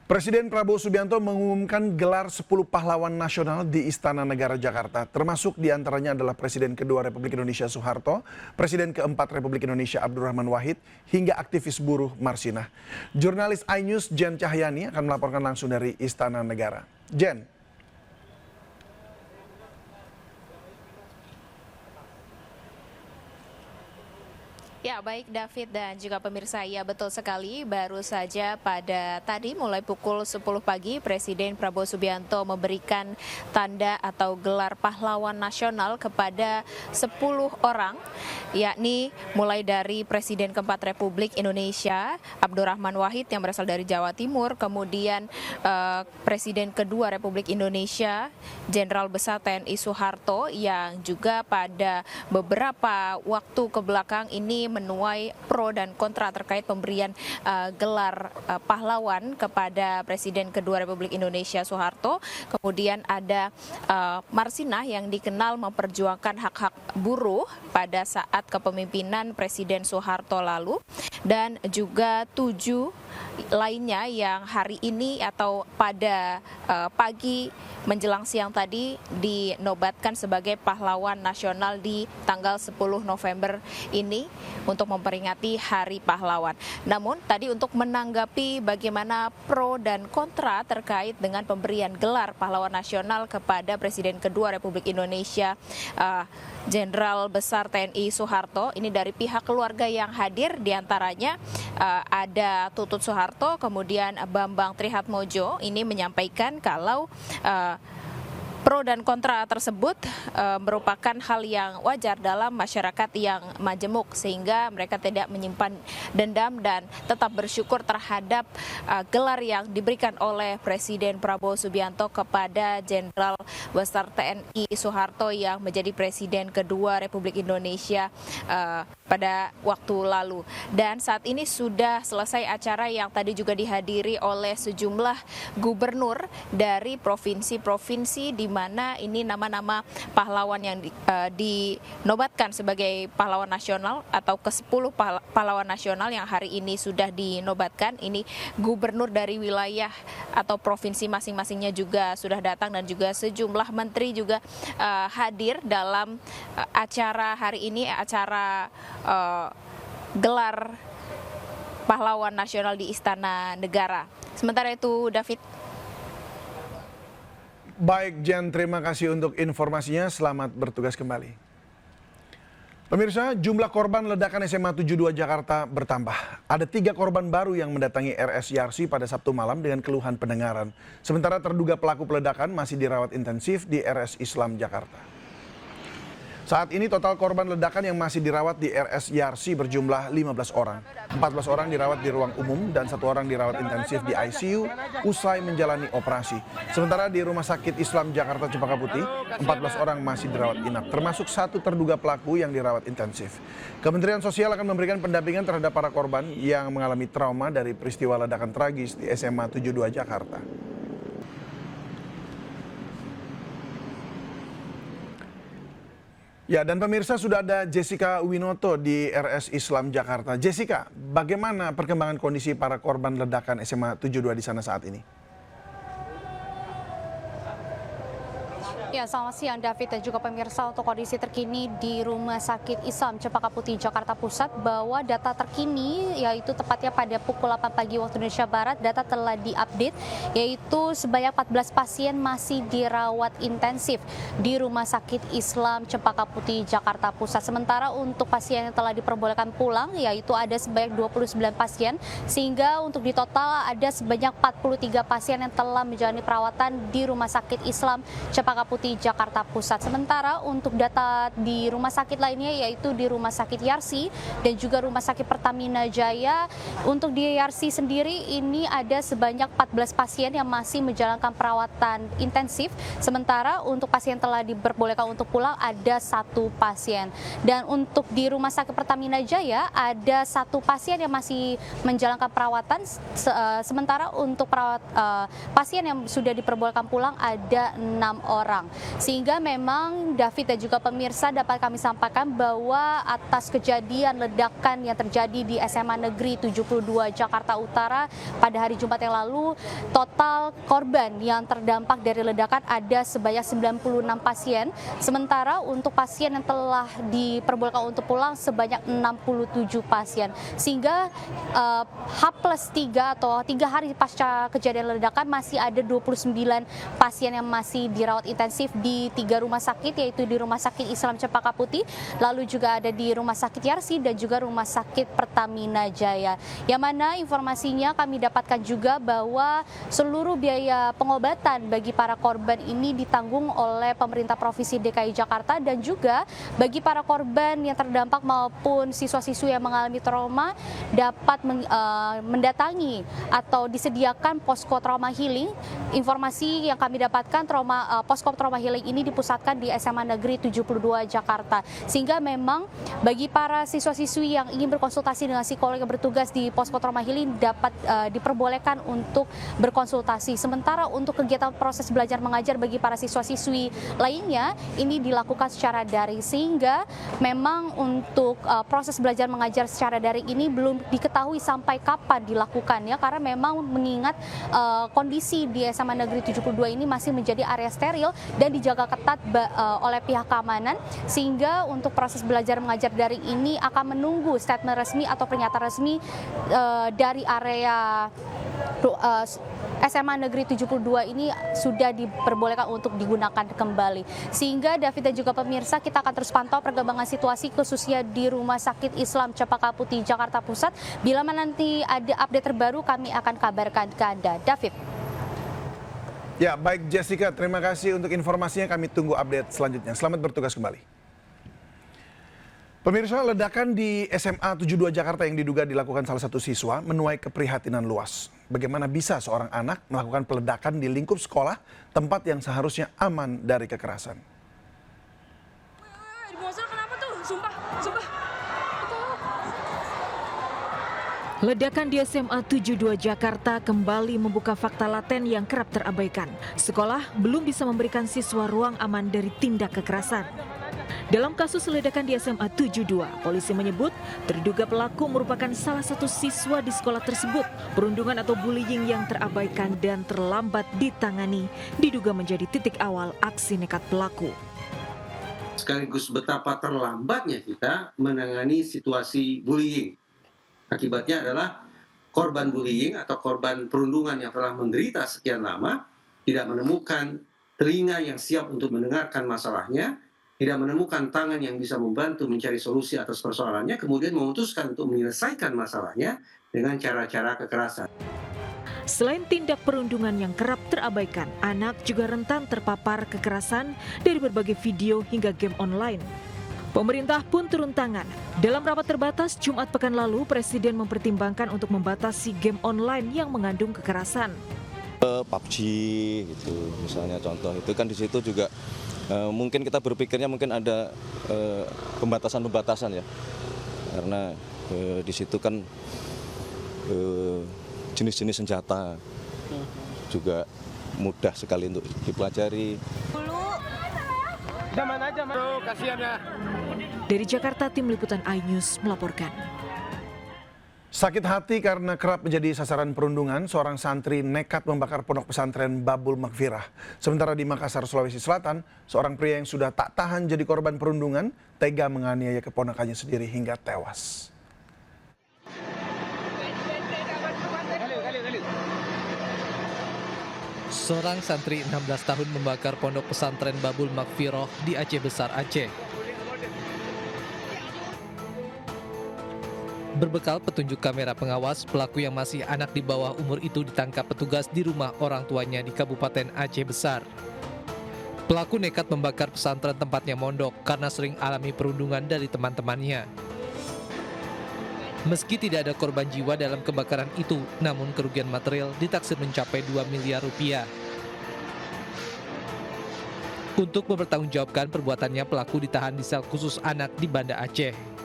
Presiden Prabowo Subianto mengumumkan gelar 10 pahlawan nasional di Istana Negara Jakarta. Termasuk diantaranya adalah Presiden kedua Republik Indonesia Soeharto, Presiden keempat Republik Indonesia Abdurrahman Wahid, hingga aktivis buruh Marsinah. Jurnalis iNews Jen Cahyani akan melaporkan langsung dari Istana Negara. Jen. Ya, baik David dan juga pemirsa, ya betul sekali, baru saja pada tadi mulai pukul 10 pagi Presiden Prabowo Subianto memberikan tanda atau gelar pahlawan nasional kepada 10 orang, yakni mulai dari Presiden keempat Republik Indonesia Abdurrahman Wahid yang berasal dari Jawa Timur, kemudian Presiden kedua Republik Indonesia Jenderal Besar TNI Soeharto yang juga pada beberapa waktu kebelakang ini menuai pro dan kontra terkait pemberian gelar pahlawan kepada Presiden kedua Republik Indonesia Soeharto. Kemudian ada Marsinah yang dikenal memperjuangkan hak-hak buruh pada saat kepemimpinan Presiden Soeharto lalu, dan juga 7 lainnya yang hari ini atau pada pagi menjelang siang tadi dinobatkan sebagai pahlawan nasional di tanggal 10 November ini untuk memperingati Hari Pahlawan. Namun tadi untuk menanggapi bagaimana pro dan kontra terkait dengan pemberian gelar pahlawan nasional kepada Presiden kedua Republik Indonesia Jenderal Besar TNI Soeharto, ini dari pihak keluarga yang hadir, diantaranya ada Tutut Soeharto, kemudian Bambang Trihatmojo, ini menyampaikan kalau pro dan kontra tersebut merupakan hal yang wajar dalam masyarakat yang majemuk, sehingga mereka tidak menyimpan dendam dan tetap bersyukur terhadap gelar yang diberikan oleh Presiden Prabowo Subianto kepada Jenderal Besar TNI Soeharto yang menjadi Presiden kedua Republik Indonesia pada waktu lalu. Dan saat ini sudah selesai acara yang tadi juga dihadiri oleh sejumlah gubernur dari provinsi-provinsi di mana ini nama-nama pahlawan yang dinobatkan sebagai pahlawan nasional atau ke-10 pahlawan nasional yang hari ini sudah dinobatkan. Ini gubernur dari wilayah atau provinsi masing-masingnya juga sudah datang, dan juga sejumlah menteri juga hadir dalam acara hari ini, acara gelar pahlawan nasional di Istana Negara. Sementara itu, David. Baik, Jen, terima kasih untuk informasinya. Selamat bertugas kembali. Pemirsa, jumlah korban ledakan SMA 72 Jakarta bertambah. Ada 3 korban baru yang mendatangi RS Yarsi pada Sabtu malam dengan keluhan pendengaran. Sementara terduga pelaku peledakan masih dirawat intensif di RS Islam Jakarta. Saat ini total korban ledakan yang masih dirawat di RS Yarsi berjumlah 15 orang. 14 orang dirawat di ruang umum dan 1 orang dirawat intensif di ICU usai menjalani operasi. Sementara di Rumah Sakit Islam Jakarta Cempaka Putih, 14 orang masih dirawat inap, termasuk 1 terduga pelaku yang dirawat intensif. Kementerian Sosial akan memberikan pendampingan terhadap para korban yang mengalami trauma dari peristiwa ledakan tragis di SMA 72 Jakarta. Ya, dan pemirsa, sudah ada Jessica Winoto di RS Islam Jakarta. Jessica, bagaimana perkembangan kondisi para korban ledakan SMA 72 di sana saat ini? Ya, selamat siang David dan juga pemirsa. Untuk kondisi terkini di Rumah Sakit Islam Cempaka Putih Jakarta Pusat, bahwa data terkini yaitu tepatnya pada pukul 8 pagi waktu Indonesia Barat, data telah diupdate yaitu sebanyak 14 pasien masih dirawat intensif di Rumah Sakit Islam Cempaka Putih Jakarta Pusat. Sementara untuk pasien yang telah diperbolehkan pulang yaitu ada sebanyak 29 pasien, sehingga untuk di total ada sebanyak 43 pasien yang telah menjalani perawatan di Rumah Sakit Islam Cempaka Putih Jakarta Pusat. Sementara untuk data di rumah sakit lainnya yaitu di Rumah Sakit Yarsi dan juga Rumah Sakit Pertamina Jaya, untuk di Yarsi sendiri ini ada sebanyak 14 pasien yang masih menjalankan perawatan intensif. Sementara untuk pasien yang telah diperbolehkan untuk pulang ada 1 pasien. Dan untuk di Rumah Sakit Pertamina Jaya ada 1 pasien yang masih menjalankan perawatan. Sementara untuk pasien yang sudah diperbolehkan pulang ada 6 orang. pulang. Sehingga memang David dan juga pemirsa dapat kami sampaikan bahwa atas kejadian ledakan yang terjadi di SMA Negeri 72 Jakarta Utara pada hari Jumat yang lalu, total korban yang terdampak dari ledakan ada sebanyak 96 pasien, sementara untuk pasien yang telah diperbolehkan untuk pulang sebanyak 67 pasien. Sehingga H+3 atau 3 hari pasca kejadian ledakan masih ada 29 pasien yang masih dirawat intensif di 3 rumah sakit, yaitu di Rumah Sakit Islam Cempaka Putih, lalu juga ada di Rumah Sakit Yarsi dan juga Rumah Sakit Pertamina Jaya. Yang mana informasinya kami dapatkan juga bahwa seluruh biaya pengobatan bagi para korban ini ditanggung oleh pemerintah Provinsi DKI Jakarta, dan juga bagi para korban yang terdampak maupun siswa-siswi yang mengalami trauma dapat mendatangi atau disediakan posko trauma healing. Informasi yang kami dapatkan, posko trauma healing ini dipusatkan di SMA Negeri 72 Jakarta. Sehingga memang bagi para siswa-siswi yang ingin berkonsultasi dengan psikolog yang bertugas di posko trauma healing dapat diperbolehkan untuk berkonsultasi. Sementara untuk kegiatan proses belajar mengajar bagi para siswa-siswi lainnya ini dilakukan secara daring, sehingga memang untuk proses belajar mengajar secara daring ini belum diketahui sampai kapan dilakukan ya, karena memang mengingat kondisi di SMA Negeri 72 ini masih menjadi area steril dan dijaga ketat oleh pihak keamanan, sehingga untuk proses belajar mengajar daring ini akan menunggu statement resmi atau pernyataan resmi dari area SMA Negeri 72 ini sudah diperbolehkan untuk digunakan kembali. Sehingga David dan juga pemirsa, kita akan terus pantau perkembangan situasi khususnya di Rumah Sakit Islam Cempaka Putih Jakarta Pusat. Bila nanti ada update terbaru kami akan kabarkan ke Anda. David. Ya, baik Jessica, terima kasih untuk informasinya. Kami tunggu update selanjutnya. Selamat bertugas kembali. Pemirsa, ledakan di SMA 72 Jakarta yang diduga dilakukan salah satu siswa menuai keprihatinan luas. Bagaimana bisa seorang anak melakukan peledakan di lingkup sekolah, tempat yang seharusnya aman dari kekerasan? Di bawah sana kenapa tuh? Sumpah. Ledakan di SMA 72 Jakarta kembali membuka fakta laten yang kerap terabaikan. Sekolah belum bisa memberikan siswa ruang aman dari tindak kekerasan. Dalam kasus ledakan di SMA 72, polisi menyebut terduga pelaku merupakan salah satu siswa di sekolah tersebut. Perundungan atau bullying yang terabaikan dan terlambat ditangani diduga menjadi titik awal aksi nekat pelaku. Sekaligus betapa terlambatnya kita menangani situasi bullying. Akibatnya adalah korban bullying atau korban perundungan yang telah menderita sekian lama tidak menemukan telinga yang siap untuk mendengarkan masalahnya, tidak menemukan tangan yang bisa membantu mencari solusi atas persoalannya, kemudian memutuskan untuk menyelesaikan masalahnya dengan cara-cara kekerasan. Selain tindak perundungan yang kerap terabaikan, anak juga rentan terpapar kekerasan dari berbagai video hingga game online. Pemerintah pun turun tangan. Dalam rapat terbatas Jumat pekan lalu, Presiden mempertimbangkan untuk membatasi game online yang mengandung kekerasan. PUBG gitu, misalnya contoh itu kan di situ juga mungkin kita berpikirnya mungkin ada pembatasan ya, karena di situ kan jenis-jenis senjata juga mudah sekali untuk dipelajari. Kasihan ya. Dari Jakarta, Tim Liputan iNews melaporkan. Sakit hati karena kerap menjadi sasaran perundungan, seorang santri nekat membakar pondok pesantren Babul Maghfirah. Sementara di Makassar, Sulawesi Selatan, seorang pria yang sudah tak tahan jadi korban perundungan, tega menganiaya keponakannya sendiri hingga tewas. Seorang santri 16 tahun membakar pondok pesantren Babul Maghfirah di Aceh Besar, Aceh. Berbekal petunjuk kamera pengawas, pelaku yang masih anak di bawah umur itu ditangkap petugas di rumah orang tuanya di Kabupaten Aceh Besar. Pelaku nekat membakar pesantren tempatnya mondok karena sering alami perundungan dari teman-temannya. Meski tidak ada korban jiwa dalam kebakaran itu, namun kerugian material ditaksir mencapai 2 miliar rupiah. Untuk mempertanggungjawabkan perbuatannya, pelaku ditahan di sel khusus anak di Banda Aceh.